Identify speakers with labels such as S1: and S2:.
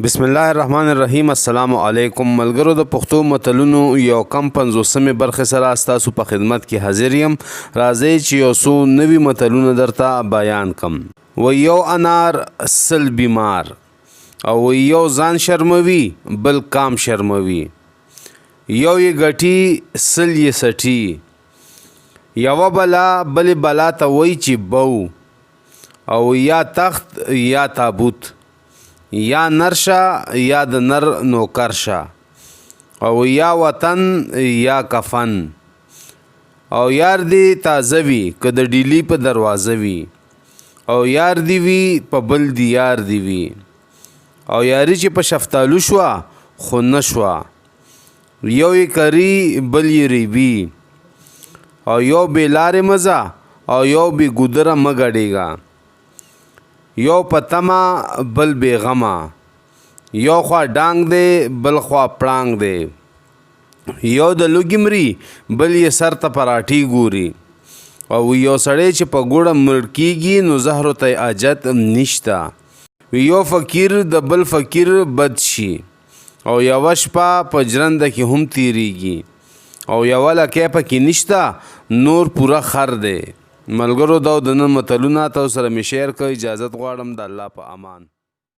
S1: بسم الله الرحمن الرحیم. السلام علیکم ملګرو. د پښتو متلونو یو کم 50مې برخې سره ستاسو په خدمت کې حاضر یم. راځئ چې یو څو نوي متلونه درته بیان کم. و یو انار سل بیمار، او یو ځان شرموي بل کام شرموي. یو یې ګټي سل یې سټي، یوه بلا بلې بلا ته وایي چې بو. او یا تخت یا تابوت، یا نرشه یا د نر نوکرشه، او یا وطن یا کفن. او یار دی تازه وي که د ډیلی په دروازه وي، او یار دی وي په بل دیار دی وي. او یاری چې په شفتالو شوه خو نه شوه، یو یې کری بل یې ریبي. او یو بې لارې مزه او یو بې ګودره مه ګډېږه. یو په تمه بل بې غمه، یو خوا ډانګ دی بل خوا پړانګ دی. یو د لوږې مري بل یې سر ته پراټي ګوري. او یو سړی چې په ګوړه مړ کېږي نو زهرو ته حاجت نشته. یو فقیر د بل فقیر بد شي، او یوه شپه په جرنده کې هم تیریږي. او یوه لکۍ پکې نشته نور پوره خر دی. ملګرو دا د نن متلونه تاسو سره مې شیر کړ. اجازت غواړم د الله په امان.